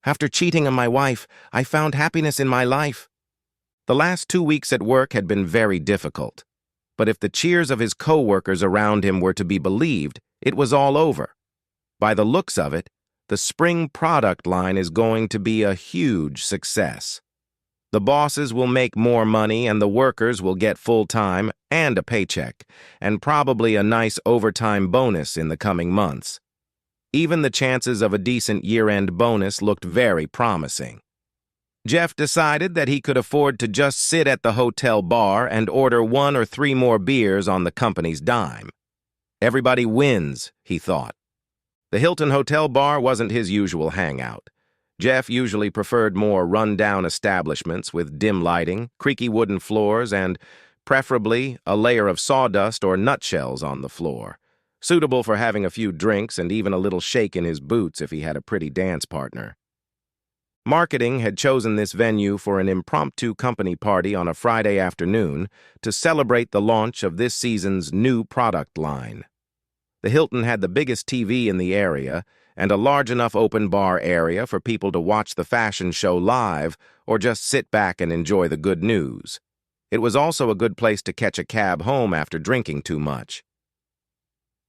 After cheating on my wife, I found happiness in my life. The last 2 weeks at work had been very difficult. But if the cheers of his co-workers around him were to be believed, it was all over. By the looks of it, the spring product line is going to be a huge success. The bosses will make more money and the workers will get full-time and a paycheck, and probably a nice overtime bonus in the coming months. Even the chances of a decent year-end bonus looked very promising. Jeff decided that he could afford to just sit at the hotel bar and order 1 or 3 more beers on the company's dime. Everybody wins, he thought. The Hilton Hotel bar wasn't his usual hangout. Jeff usually preferred more run-down establishments with dim lighting, creaky wooden floors, and, preferably, a layer of sawdust or nutshells on the floor, suitable for having a few drinks and even a little shake in his boots if he had a pretty dance partner. Marketing had chosen this venue for an impromptu company party on a Friday afternoon to celebrate the launch of this season's new product line. The Hilton had the biggest TV in the area and a large enough open bar area for people to watch the fashion show live or just sit back and enjoy the good news. It was also a good place to catch a cab home after drinking too much.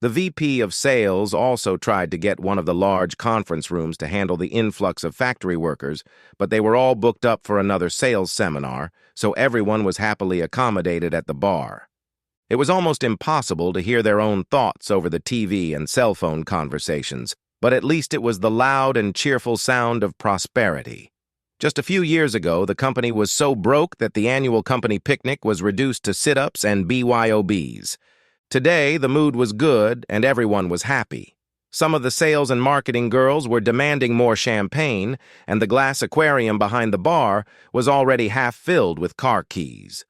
The VP of sales also tried to get one of the large conference rooms to handle the influx of factory workers, but they were all booked up for another sales seminar, so everyone was happily accommodated at the bar. It was almost impossible to hear their own thoughts over the TV and cell phone conversations, but at least it was the loud and cheerful sound of prosperity. Just a few years ago, the company was so broke that the annual company picnic was reduced to sit-ups and BYOBs. Today, the mood was good and everyone was happy. Some of the sales and marketing girls were demanding more champagne, and the glass aquarium behind the bar was already half filled with car keys.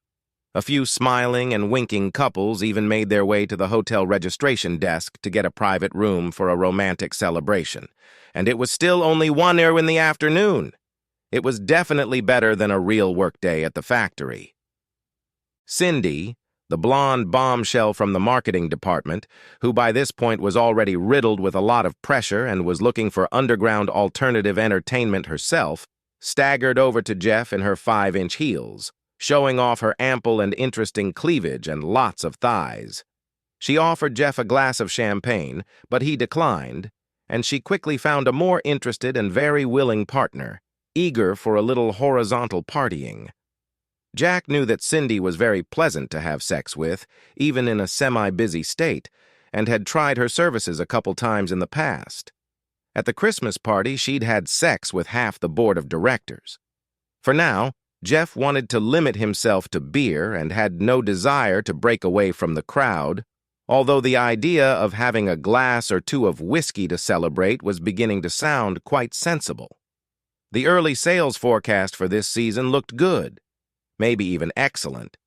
A few smiling and winking couples even made their way to the hotel registration desk to get a private room for a romantic celebration. And it was still only 1 hour in the afternoon. It was definitely better than a real workday at the factory. Cindy, the blonde bombshell from the marketing department, who by this point was already riddled with a lot of pressure and was looking for underground alternative entertainment herself, staggered over to Jeff in her 5-inch heels, showing off her ample and interesting cleavage and lots of thighs. She offered Jeff a glass of champagne, but he declined, and she quickly found a more interested and very willing partner, eager for a little horizontal partying. Jack knew that Cindy was very pleasant to have sex with, even in a semi-busy state, and had tried her services a couple times in the past. At the Christmas party, she'd had sex with half the board of directors. For now, Jeff wanted to limit himself to beer and had no desire to break away from the crowd, although the idea of having a glass or 2 of whiskey to celebrate was beginning to sound quite sensible. The early sales forecast for this season looked good, maybe even excellent,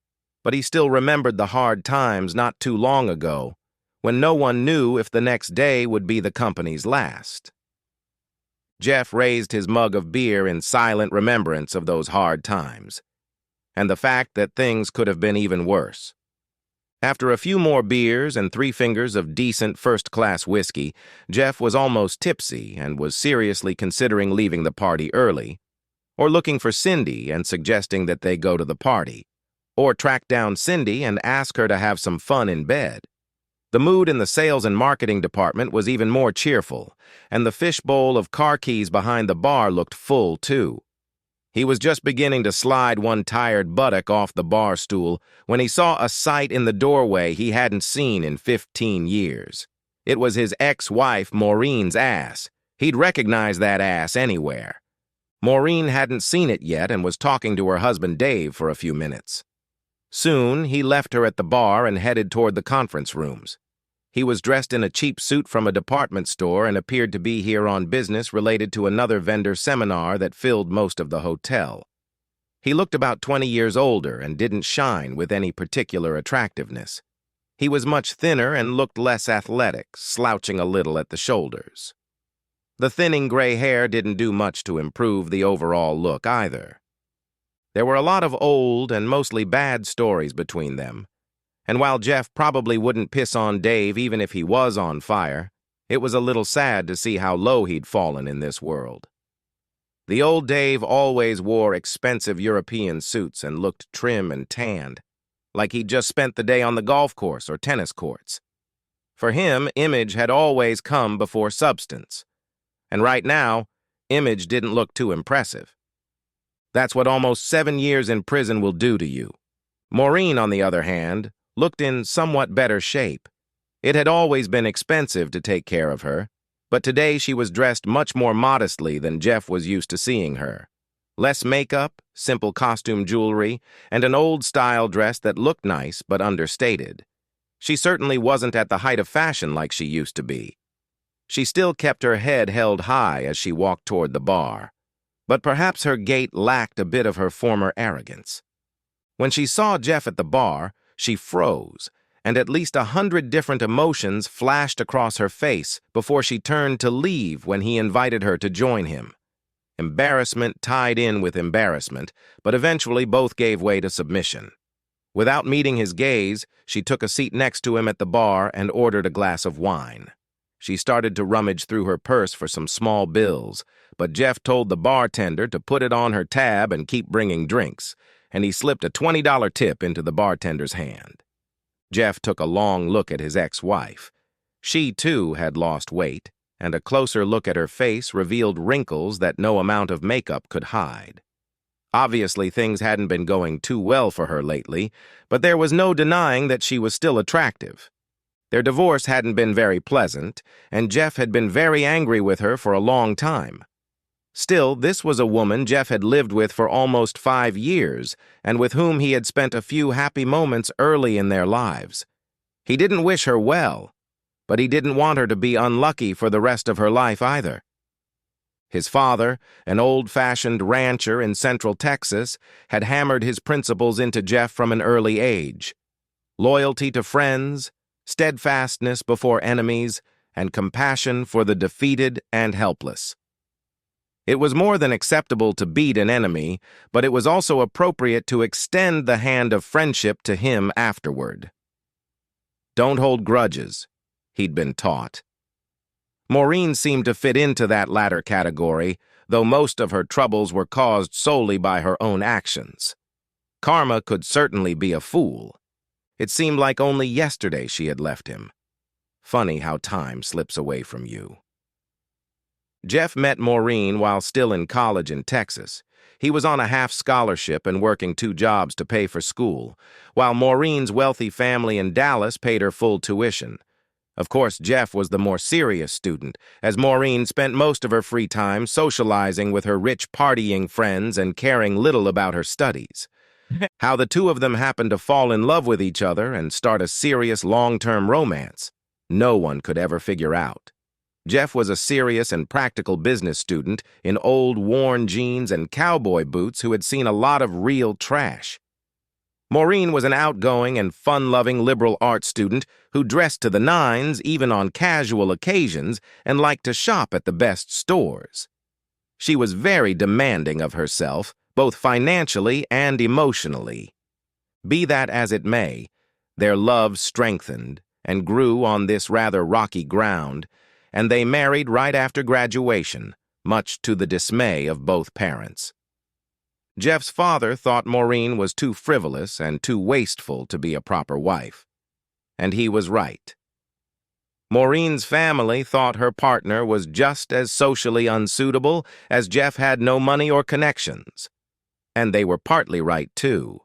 but he still remembered the hard times not too long ago, when no one knew if the next day would be the company's last. Jeff raised his mug of beer in silent remembrance of those hard times, and the fact that things could have been even worse. After a few more beers and 3 fingers of decent first-class whiskey, Jeff was almost tipsy and was seriously considering leaving the party early, or looking for Cindy and suggesting that they go to the party, or track down Cindy and ask her to have some fun in bed. The mood in the sales and marketing department was even more cheerful, and the fishbowl of car keys behind the bar looked full, too. He was just beginning to slide one tired buttock off the bar stool when he saw a sight in the doorway he hadn't seen in 15 years. It was his ex-wife, Maureen's ass. He'd recognize that ass anywhere. Maureen hadn't seen it yet and was talking to her husband Dave for a few minutes. Soon, he left her at the bar and headed toward the conference rooms. He was dressed in a cheap suit from a department store and appeared to be here on business related to another vendor seminar that filled most of the hotel. He looked about 20 years older and didn't shine with any particular attractiveness. He was much thinner and looked less athletic, slouching a little at the shoulders. The thinning gray hair didn't do much to improve the overall look either. There were a lot of old and mostly bad stories between them, and while Jeff probably wouldn't piss on Dave even if he was on fire, it was a little sad to see how low he'd fallen in this world. The old Dave always wore expensive European suits and looked trim and tanned, like he'd just spent the day on the golf course or tennis courts. For him, image had always come before substance. And right now, image didn't look too impressive. That's what almost 7 years in prison will do to you. Maureen, on the other hand, looked in somewhat better shape. It had always been expensive to take care of her, but today she was dressed much more modestly than Jeff was used to seeing her. Less makeup, simple costume jewelry, and an old-style dress that looked nice but understated. She certainly wasn't at the height of fashion like she used to be. She still kept her head held high as she walked toward the bar, but perhaps her gait lacked a bit of her former arrogance. When she saw Jeff at the bar, she froze, and at least 100 different emotions flashed across her face before she turned to leave when he invited her to join him. Embarrassment tied in with embarrassment, but eventually both gave way to submission. Without meeting his gaze, she took a seat next to him at the bar and ordered a glass of wine. She started to rummage through her purse for some small bills, but Jeff told the bartender to put it on her tab and keep bringing drinks, and he slipped a $20 tip into the bartender's hand. Jeff took a long look at his ex-wife. She, too, had lost weight, and a closer look at her face revealed wrinkles that no amount of makeup could hide. Obviously, things hadn't been going too well for her lately, but there was no denying that she was still attractive. Their divorce hadn't been very pleasant, and Jeff had been very angry with her for a long time. Still, this was a woman Jeff had lived with for almost 5 years, and with whom he had spent a few happy moments early in their lives. He didn't wish her well, but he didn't want her to be unlucky for the rest of her life either. His father, an old-fashioned rancher in Central Texas, had hammered his principles into Jeff from an early age. Loyalty to friends, steadfastness before enemies, and compassion for the defeated and helpless. It was more than acceptable to beat an enemy, but it was also appropriate to extend the hand of friendship to him afterward. Don't hold grudges, he'd been taught. Maureen seemed to fit into that latter category, though most of her troubles were caused solely by her own actions. Karma could certainly be a fool. It seemed like only yesterday she had left him. Funny how time slips away from you. Jeff met Maureen while still in college in Texas. He was on a half scholarship and working 2 jobs to pay for school, while Maureen's wealthy family in Dallas paid her full tuition. Of course, Jeff was the more serious student, as Maureen spent most of her free time socializing with her rich partying friends and caring little about her studies. How the two of them happened to fall in love with each other and start a serious long-term romance, no one could ever figure out. Jeff was a serious and practical business student in old worn jeans and cowboy boots who had seen a lot of real trash. Maureen was an outgoing and fun-loving liberal arts student who dressed to the nines even on casual occasions and liked to shop at the best stores. She was very demanding of herself, both financially and emotionally. Be that as it may, their love strengthened and grew on this rather rocky ground, and they married right after graduation, much to the dismay of both parents. Jeff's father thought Maureen was too frivolous and too wasteful to be a proper wife. And he was right. Maureen's family thought her partner was just as socially unsuitable as Jeff had no money or connections. And they were partly right, too.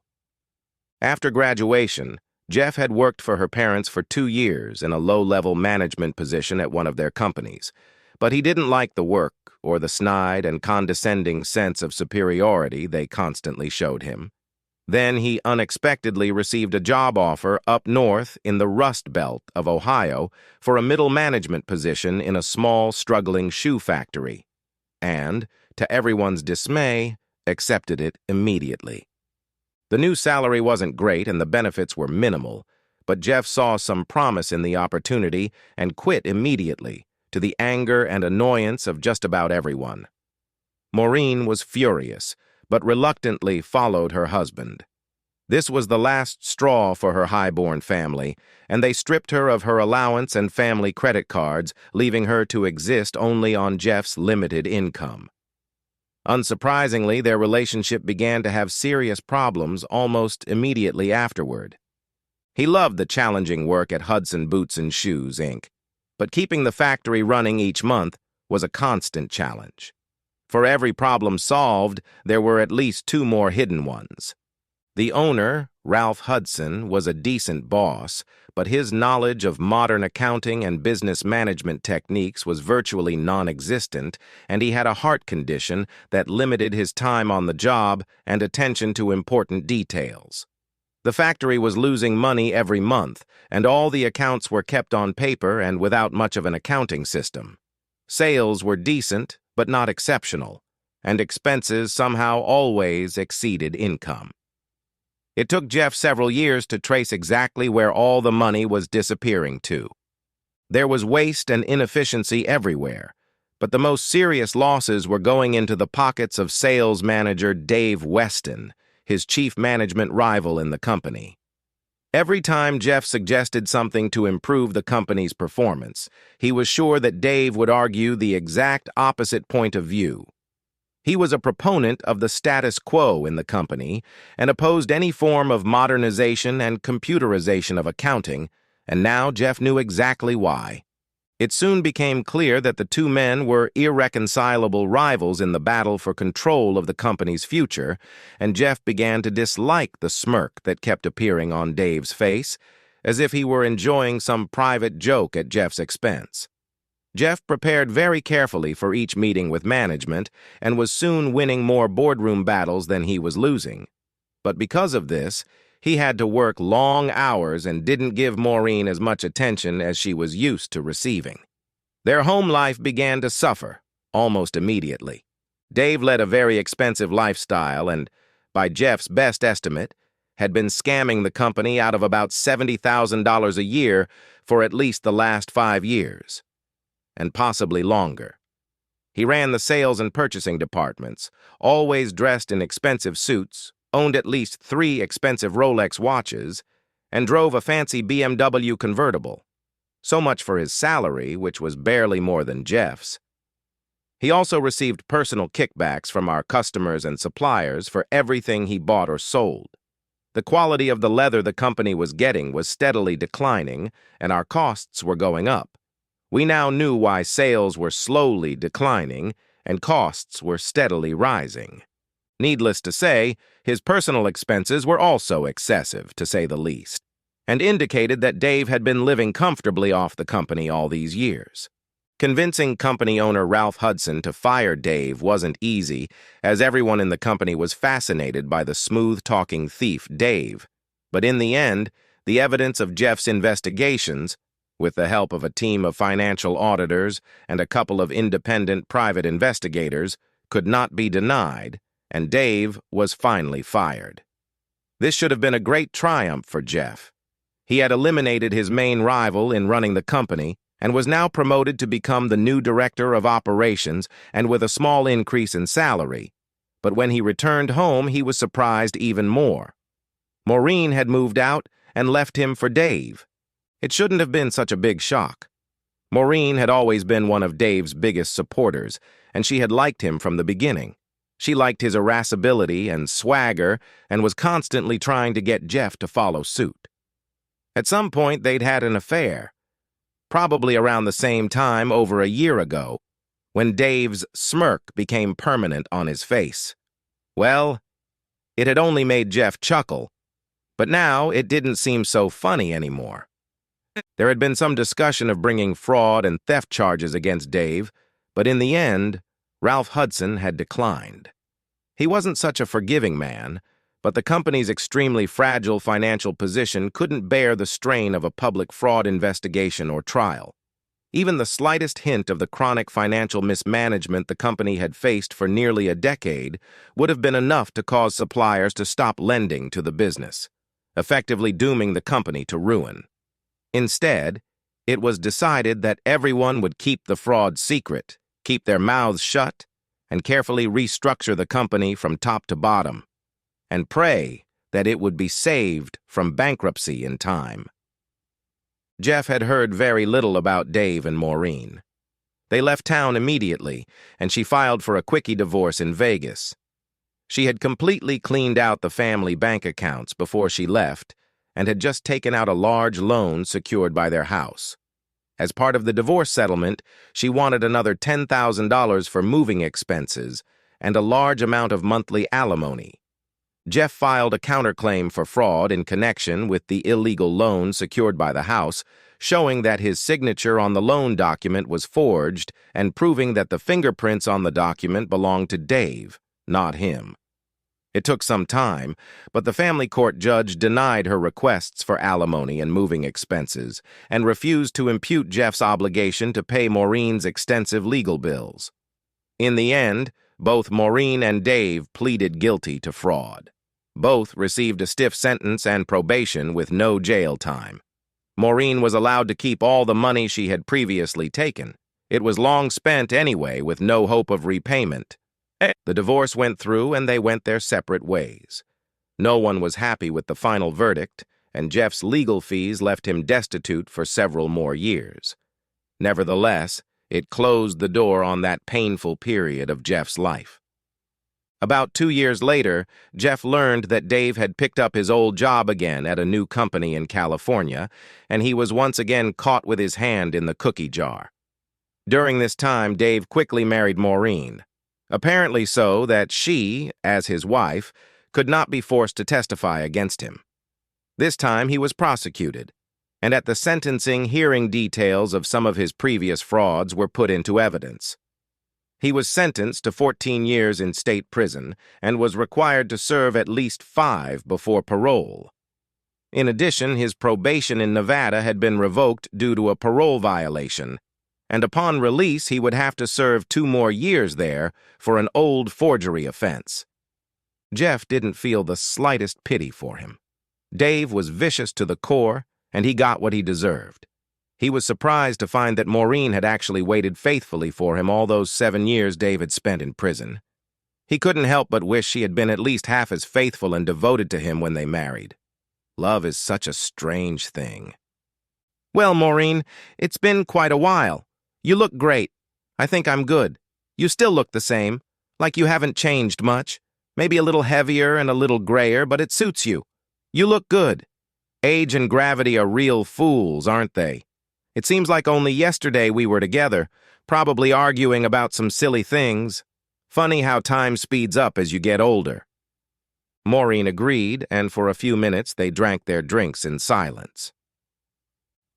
After graduation, Jeff had worked for her parents for 2 years in a low-level management position at one of their companies, but he didn't like the work or the snide and condescending sense of superiority they constantly showed him. Then he unexpectedly received a job offer up north in the Rust Belt of Ohio for a middle management position in a small, struggling shoe factory, and, to everyone's dismay, accepted it immediately. The new salary wasn't great and the benefits were minimal, but Jeff saw some promise in the opportunity and quit immediately, to the anger and annoyance of just about everyone. Maureen was furious, but reluctantly followed her husband. This was the last straw for her high-born family, and they stripped her of her allowance and family credit cards, leaving her to exist only on Jeff's limited income. Unsurprisingly, their relationship began to have serious problems almost immediately afterward. He loved the challenging work at Hudson Boots and Shoes, Inc., but keeping the factory running each month was a constant challenge. For every problem solved, there were at least two more hidden ones. The owner, Ralph Hudson, was a decent boss, but his knowledge of modern accounting and business management techniques was virtually non-existent, and he had a heart condition that limited his time on the job and attention to important details. The factory was losing money every month, and all the accounts were kept on paper and without much of an accounting system. Sales were decent, but not exceptional, and expenses somehow always exceeded income. It took Jeff several years to trace exactly where all the money was disappearing to. There was waste and inefficiency everywhere, but the most serious losses were going into the pockets of sales manager Dave Weston, his chief management rival in the company. Every time Jeff suggested something to improve the company's performance, he was sure that Dave would argue the exact opposite point of view. He was a proponent of the status quo in the company and opposed any form of modernization and computerization of accounting, and now Jeff knew exactly why. It soon became clear that the two men were irreconcilable rivals in the battle for control of the company's future, and Jeff began to dislike the smirk that kept appearing on Dave's face, as if he were enjoying some private joke at Jeff's expense. Jeff prepared very carefully for each meeting with management and was soon winning more boardroom battles than he was losing. But because of this, he had to work long hours and didn't give Maureen as much attention as she was used to receiving. Their home life began to suffer almost immediately. Dave led a very expensive lifestyle and, by Jeff's best estimate, had been scamming the company out of about $70,000 a year for at least the last 5 years, and possibly longer. He ran the sales and purchasing departments, always dressed in expensive suits, owned at least 3 expensive Rolex watches, and drove a fancy BMW convertible. So much for his salary, which was barely more than Jeff's. He also received personal kickbacks from our customers and suppliers for everything he bought or sold. The quality of the leather the company was getting was steadily declining, and our costs were going up. We now knew why sales were slowly declining and costs were steadily rising. Needless to say, his personal expenses were also excessive, to say the least, and indicated that Dave had been living comfortably off the company all these years. Convincing company owner Ralph Hudson to fire Dave wasn't easy, as everyone in the company was fascinated by the smooth-talking thief Dave. But in the end, the evidence of Jeff's investigations, with the help of a team of financial auditors and a couple of independent private investigators, could not be denied, and Dave was finally fired. This should have been a great triumph for Jeff. He had eliminated his main rival in running the company and was now promoted to become the new director of operations and with a small increase in salary. But when he returned home, he was surprised even more. Maureen had moved out and left him for Dave. It shouldn't have been such a big shock. Maureen had always been one of Dave's biggest supporters, and she had liked him from the beginning. She liked his irascibility and swagger and was constantly trying to get Jeff to follow suit. At some point, they'd had an affair, probably around the same time over a year ago, when Dave's smirk became permanent on his face. Well, it had only made Jeff chuckle, but now it didn't seem so funny anymore. There had been some discussion of bringing fraud and theft charges against Dave, but in the end, Ralph Hudson had declined. He wasn't such a forgiving man, but the company's extremely fragile financial position couldn't bear the strain of a public fraud investigation or trial. Even the slightest hint of the chronic financial mismanagement the company had faced for nearly a decade would have been enough to cause suppliers to stop lending to the business, effectively dooming the company to ruin. Instead, it was decided that everyone would keep the fraud secret, keep their mouths shut, and carefully restructure the company from top to bottom, and pray that it would be saved from bankruptcy in time. Jeff had heard very little about Dave and Maureen. They left town immediately, and she filed for a quickie divorce in Vegas. She had completely cleaned out the family bank accounts before she left and had just taken out a large loan secured by their house. As part of the divorce settlement, she wanted another $10,000 for moving expenses and a large amount of monthly alimony. Jeff filed a counterclaim for fraud in connection with the illegal loan secured by the house, showing that his signature on the loan document was forged and proving that the fingerprints on the document belonged to Dave, not him. It took some time, but the family court judge denied her requests for alimony and moving expenses and refused to impute Jeff's obligation to pay Maureen's extensive legal bills. In the end, both Maureen and Dave pleaded guilty to fraud. Both received a stiff sentence and probation with no jail time. Maureen was allowed to keep all the money she had previously taken. It was long spent anyway, with no hope of repayment. The divorce went through and they went their separate ways. No one was happy with the final verdict, and Jeff's legal fees left him destitute for several more years. Nevertheless, it closed the door on that painful period of Jeff's life. About 2 years later, Jeff learned that Dave had picked up his old job again at a new company in California, and he was once again caught with his hand in the cookie jar. During this time, Dave quickly married Maureen, apparently so that she, as his wife, could not be forced to testify against him. This time he was prosecuted, and at the sentencing hearing details of some of his previous frauds were put into evidence. He was sentenced to 14 years in state prison and was required to serve at least 5 before parole. In addition, his probation in Nevada had been revoked due to a parole violation, and upon release he would have to serve 2 more years there for an old forgery offense. Jeff didn't feel the slightest pity for him. Dave was vicious to the core, and he got what he deserved. He was surprised to find that Maureen had actually waited faithfully for him all those 7 years Dave had spent in prison. He couldn't help but wish she had been at least half as faithful and devoted to him when they married. Love is such a strange thing. "Well, Maureen, it's been quite a while. You look great. I think I'm good. You still look the same, like you haven't changed much. Maybe a little heavier and a little grayer, but it suits you. You look good. Age and gravity are real fools, aren't they? It seems like only yesterday we were together, probably arguing about some silly things. Funny how time speeds up as you get older." Maureen agreed, and for a few minutes they drank their drinks in silence.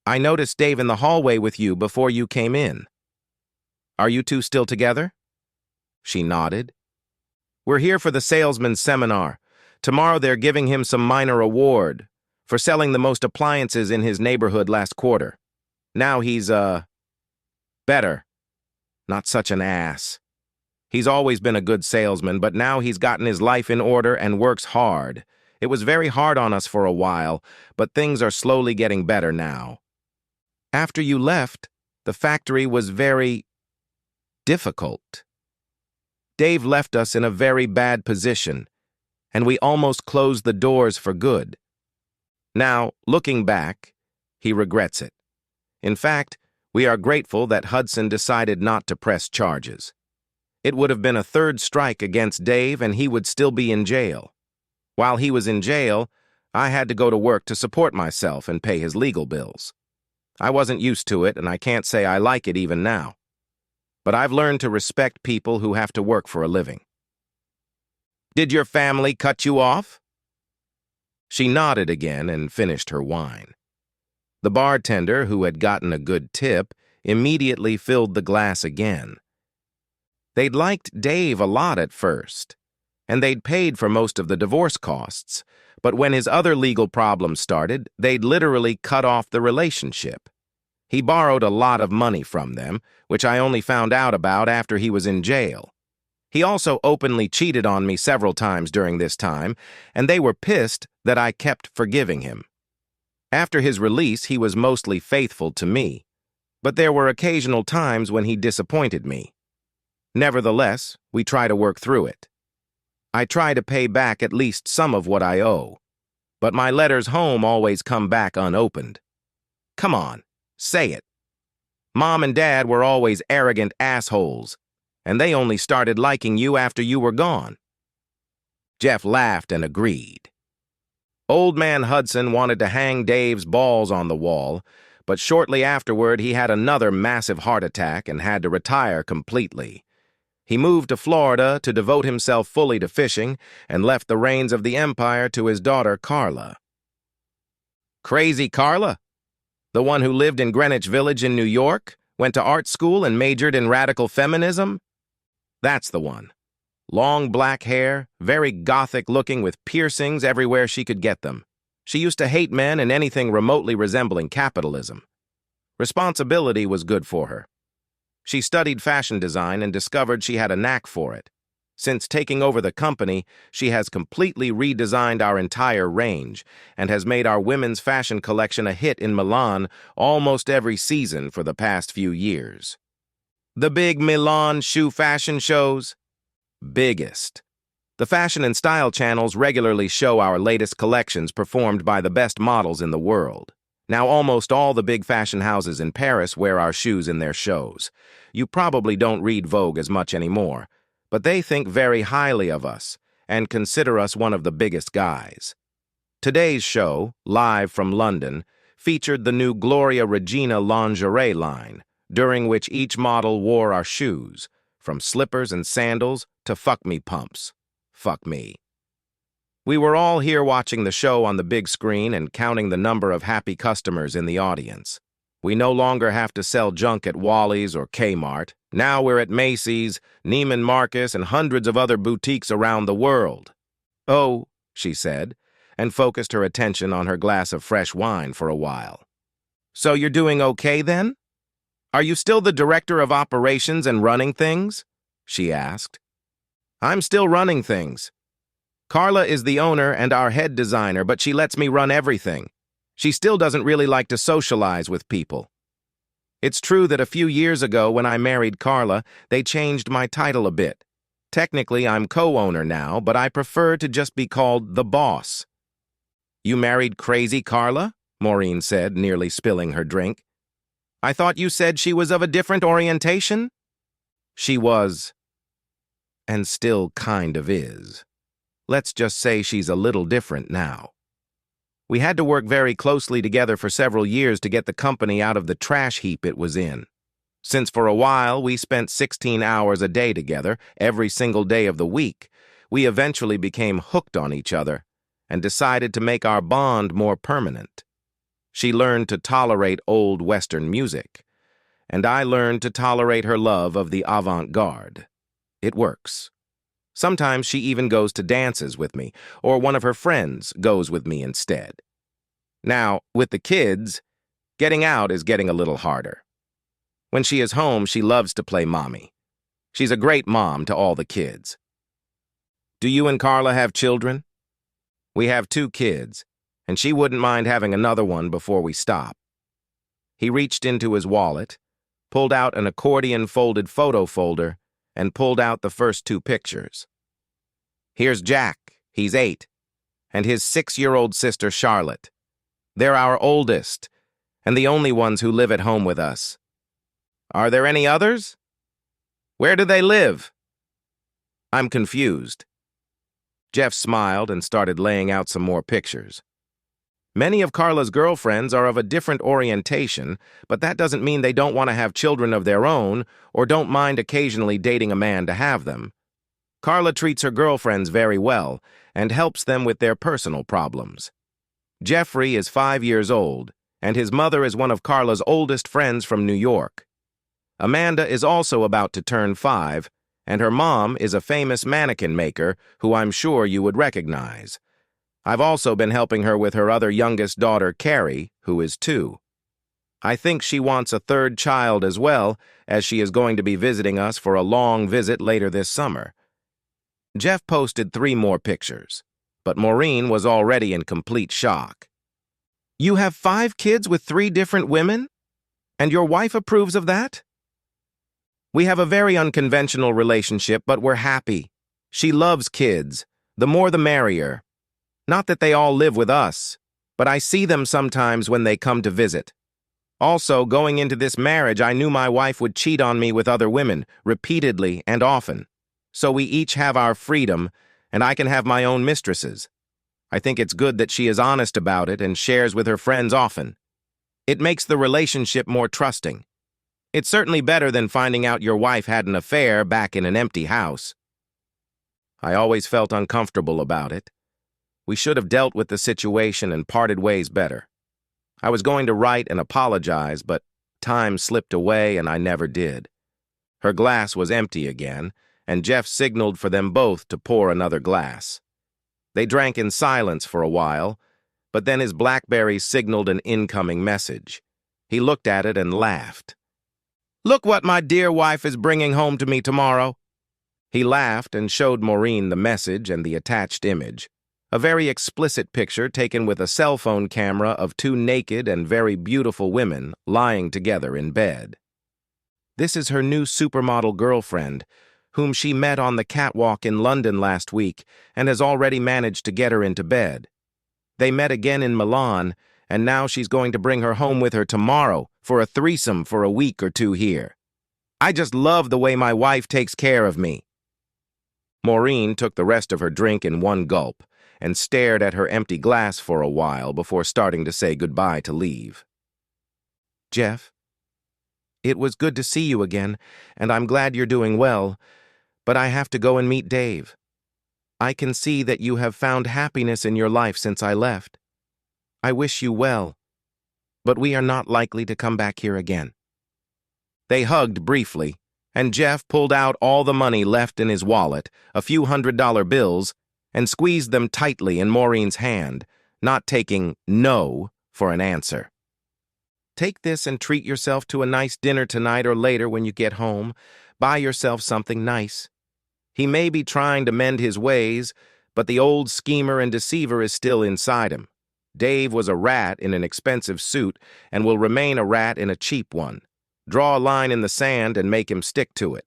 "I noticed Dave in the hallway with you before you came in. Are you two still together?" She nodded. "We're here for the salesman's seminar. Tomorrow they're giving him some minor award for selling the most appliances in his neighborhood last quarter. Now he's, better. Not such an ass. He's always been a good salesman, but now he's gotten his life in order and works hard. It was very hard on us for a while, but things are slowly getting better now. After you left, the factory was very difficult. Dave left us in a very bad position, and we almost closed the doors for good. Now, looking back, he regrets it. In fact, we are grateful that Hudson decided not to press charges. It would have been a 3rd strike against Dave and he would still be in jail. While he was in jail, I had to go to work to support myself and pay his legal bills. I wasn't used to it, and I can't say I like it even now. But I've learned to respect people who have to work for a living." "Did your family cut you off?" She nodded again and finished her wine. The bartender, who had gotten a good tip, immediately filled the glass again. They'd liked Dave a lot at first, and they'd paid for most of the divorce costs, but when his other legal problems started, they'd literally cut off the relationship. He borrowed a lot of money from them, which I only found out about after he was in jail. He also openly cheated on me several times during this time, and they were pissed that I kept forgiving him. After his release, he was mostly faithful to me, but there were occasional times when he disappointed me. Nevertheless, we try to work through it. I try to pay back at least some of what I owe, but my letters home always come back unopened. Come on, say it." Mom and Dad were always arrogant assholes, and they only started liking you after you were gone." Jeff laughed and agreed. Old man Hudson wanted to hang Dave's balls on the wall, but shortly afterward he had another massive heart attack and had to retire completely. He moved to Florida to devote himself fully to fishing and left the reins of the empire to his daughter Carla. Crazy Carla? The one who lived in Greenwich Village in New York, went to art school and majored in radical feminism? That's the one. Long black hair, very gothic-looking with piercings everywhere she could get them. She used to hate men and anything remotely resembling capitalism. Responsibility was good for her. She studied fashion design and discovered she had a knack for it. Since taking over the company, she has completely redesigned our entire range and has made our women's fashion collection a hit in Milan almost every season for the past few years. The big Milan shoe fashion shows? Biggest. The fashion and style channels regularly show our latest collections performed by the best models in the world. Now almost all the big fashion houses in Paris wear our shoes in their shows. You probably don't read Vogue as much anymore, but they think very highly of us and consider us one of the biggest guys. Today's show, live from London, featured the new Gloria Regina lingerie line, during which each model wore our shoes, from slippers and sandals to fuck-me pumps. Fuck me. We were all here watching the show on the big screen and counting the number of happy customers in the audience. We no longer have to sell junk at Wally's or Kmart. Now we're at Macy's, Neiman Marcus, and hundreds of other boutiques around the world. "Oh," she said, and focused her attention on her glass of fresh wine for a while. "So you're doing okay then? Are you still the director of operations and running things?" she asked. "I'm still running things. Carla is the owner and our head designer, but she lets me run everything. She still doesn't really like to socialize with people. It's true that a few years ago when I married Carla, they changed my title a bit. Technically, I'm co-owner now, but I prefer to just be called the boss." "You married Crazy Carla?" Maureen said, nearly spilling her drink. "I thought you said she was of a different orientation?" "She was, and still kind of is. Let's just say she's a little different now. We had to work very closely together for several years to get the company out of the trash heap it was in. Since for a while we spent 16 hours a day together, every single day of the week, we eventually became hooked on each other and decided to make our bond more permanent. She learned to tolerate old Western music, and I learned to tolerate her love of the avant-garde. It works. Sometimes she even goes to dances with me, or one of her friends goes with me instead. Now, with the kids, getting out is getting a little harder. When she is home, she loves to play mommy. She's a great mom to all the kids." "Do you and Carla have children?" "We have 2 kids, and she wouldn't mind having another one before we stop." He reached into his wallet, pulled out an accordion-folded photo folder, and pulled out the first 2 pictures. "Here's Jack, he's 8, and his 6-year-old sister Charlotte. They're our oldest, and the only ones who live at home with us. Are there any others? Where do they live?" "I'm confused." Jeff smiled and started laying out some more pictures. "Many of Carla's girlfriends are of a different orientation, but that doesn't mean they don't want to have children of their own or don't mind occasionally dating a man to have them. Carla treats her girlfriends very well and helps them with their personal problems. Jeffrey is 5 years old, and his mother is one of Carla's oldest friends from New York. Amanda is also about to turn 5, and her mom is a famous mannequin maker who I'm sure you would recognize. I've also been helping her with her other youngest daughter, Carrie, who is 2. I think she wants a 3rd child as well, as she is going to be visiting us for a long visit later this summer." Jeff posted 3 more pictures, but Maureen was already in complete shock. "You have 5 kids with 3 different women? And your wife approves of that?" "We have a very unconventional relationship, but we're happy. She loves kids. The more the merrier. Not that they all live with us, but I see them sometimes when they come to visit. Also, going into this marriage, I knew my wife would cheat on me with other women, repeatedly and often. So we each have our freedom, and I can have my own mistresses. I think it's good that she is honest about it and shares with her friends often. It makes the relationship more trusting. It's certainly better than finding out your wife had an affair back in an empty house. I always felt uncomfortable about it. We should have dealt with the situation and parted ways better. I was going to write and apologize, but time slipped away and I never did. Her glass was empty again, and Jeff signaled for them both to pour another glass. They drank in silence for a while, but then his BlackBerry signaled an incoming message. He looked at it and laughed. "Look what my dear wife is bringing home to me tomorrow." He laughed and showed Maureen the message and the attached image. A very explicit picture taken with a cell phone camera of two naked and very beautiful women lying together in bed. This is her new supermodel girlfriend, whom she met on the catwalk in London last week and has already managed to get her into bed. They met again in Milan, and now she's going to bring her home with her tomorrow for a threesome for a week or two here. I just love the way my wife takes care of me. Maureen took the rest of her drink in one gulp and stared at her empty glass for a while before starting to say goodbye to leave. "Jeff, it was good to see you again, and I'm glad you're doing well, but I have to go and meet Dave. I can see that you have found happiness in your life since I left. I wish you well, but we are not likely to come back here again." They hugged briefly, and Jeff pulled out all the money left in his wallet, a few $100 bills, and squeezed them tightly in Maureen's hand, not taking no for an answer. "Take this and treat yourself to a nice dinner tonight or later when you get home. Buy yourself something nice." He may be trying to mend his ways, but the old schemer and deceiver is still inside him. Dave was a rat in an expensive suit and will remain a rat in a cheap one. Draw a line in the sand and make him stick to it.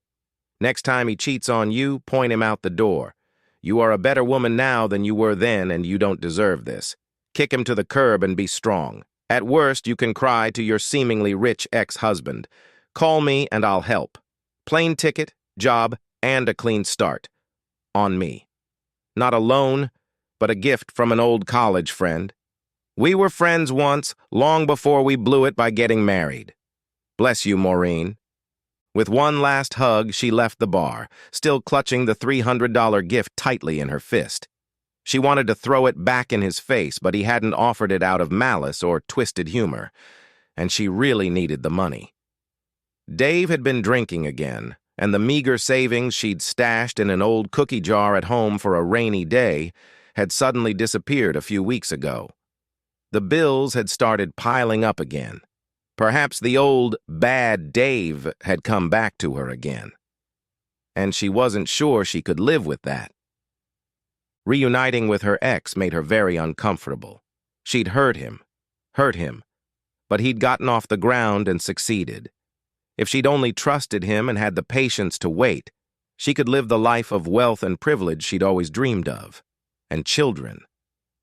Next time he cheats on you, point him out the door. You are a better woman now than you were then, and you don't deserve this. Kick him to the curb and be strong. At worst, you can cry to your seemingly rich ex-husband. Call me and I'll help. Plane ticket, job, and a clean start. On me. Not a loan, but a gift from an old college friend. We were friends once, long before we blew it by getting married. Bless you, Maureen." With one last hug, she left the bar, still clutching the $300 gift tightly in her fist. She wanted to throw it back in his face, but he hadn't offered it out of malice or twisted humor, and she really needed the money. Dave had been drinking again, and the meager savings she'd stashed in an old cookie jar at home for a rainy day had suddenly disappeared a few weeks ago. The bills had started piling up again. Perhaps the old, bad Dave had come back to her again. And she wasn't sure she could live with that. Reuniting with her ex made her very uncomfortable. She'd hurt him, but he'd gotten off the ground and succeeded. If she'd only trusted him and had the patience to wait, she could live the life of wealth and privilege she'd always dreamed of. And children.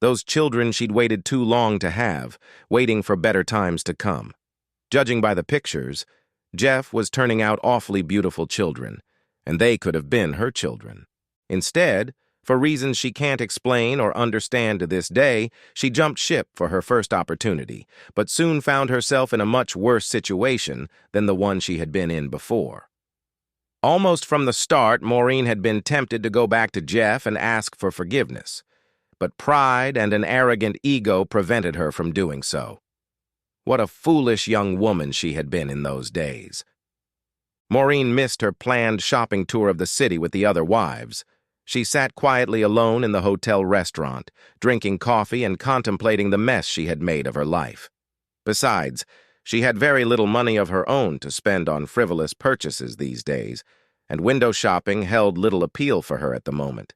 Those children she'd waited too long to have, waiting for better times to come. Judging by the pictures, Jeff was turning out awfully beautiful children, and they could have been her children. Instead, for reasons she can't explain or understand to this day, she jumped ship for her first opportunity, but soon found herself in a much worse situation than the one she had been in before. Almost from the start, Maureen had been tempted to go back to Jeff and ask for forgiveness, but pride and an arrogant ego prevented her from doing so. What a foolish young woman she had been in those days. Maureen missed her planned shopping tour of the city with the other wives. She sat quietly alone in the hotel restaurant, drinking coffee and contemplating the mess she had made of her life. Besides, she had very little money of her own to spend on frivolous purchases these days, and window shopping held little appeal for her at the moment.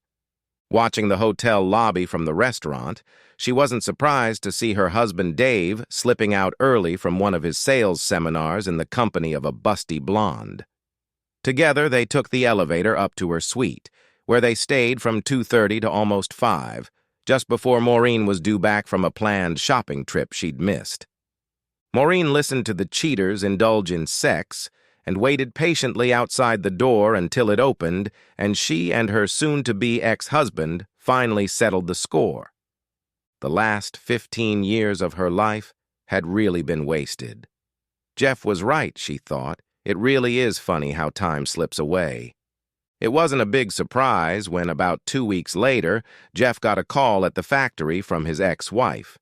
Watching the hotel lobby from the restaurant, she wasn't surprised to see her husband Dave slipping out early from one of his sales seminars in the company of a busty blonde. Together, they took the elevator up to her suite, where they stayed from 2:30 to almost 5, just before Maureen was due back from a planned shopping trip she'd missed. Maureen listened to the cheaters indulge in sex and waited patiently outside the door until it opened and she and her soon-to-be ex-husband finally settled the score. The last 15 years of her life had really been wasted. Jeff was right, she thought. It really is funny how time slips away. It wasn't a big surprise when, about 2 weeks later, Jeff got a call at the factory from his ex-wife.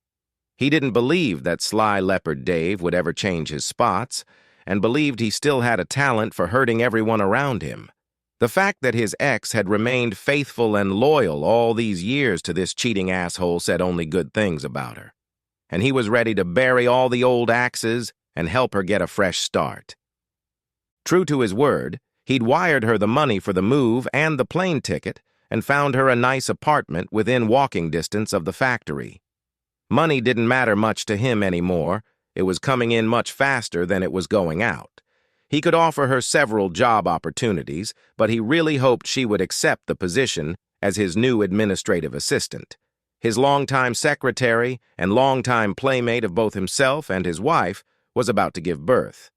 He didn't believe that sly leopard Dave would ever change his spots, and believed he still had a talent for hurting everyone around him. The fact that his ex had remained faithful and loyal all these years to this cheating asshole said only good things about her. And he was ready to bury all the old axes and help her get a fresh start. True to his word, he'd wired her the money for the move and the plane ticket and found her a nice apartment within walking distance of the factory. Money didn't matter much to him anymore. It was coming in much faster than it was going out. He could offer her several job opportunities, but he really hoped she would accept the position as his new administrative assistant. His longtime secretary and longtime playmate of both himself and his wife was about to give birth.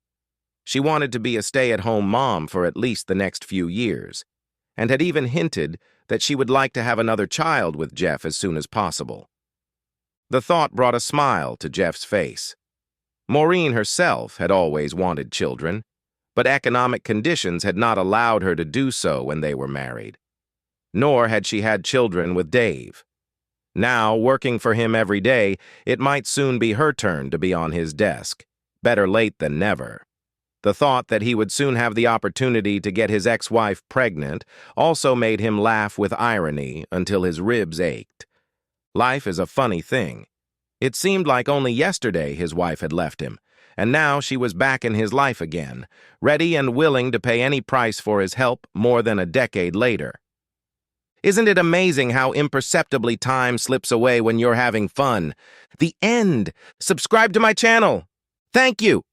She wanted to be a stay-at-home mom for at least the next few years, and had even hinted that she would like to have another child with Jeff as soon as possible. The thought brought a smile to Jeff's face. Maureen herself had always wanted children, but economic conditions had not allowed her to do so when they were married. Nor had she had children with Dave. Now, working for him every day, it might soon be her turn to be on his desk. Better late than never. The thought that he would soon have the opportunity to get his ex-wife pregnant also made him laugh with irony until his ribs ached. Life is a funny thing. It seemed like only yesterday his wife had left him, and now she was back in his life again, ready and willing to pay any price for his help more than a decade later. Isn't it amazing how imperceptibly time slips away when you're having fun? The end! Subscribe to my channel! Thank you!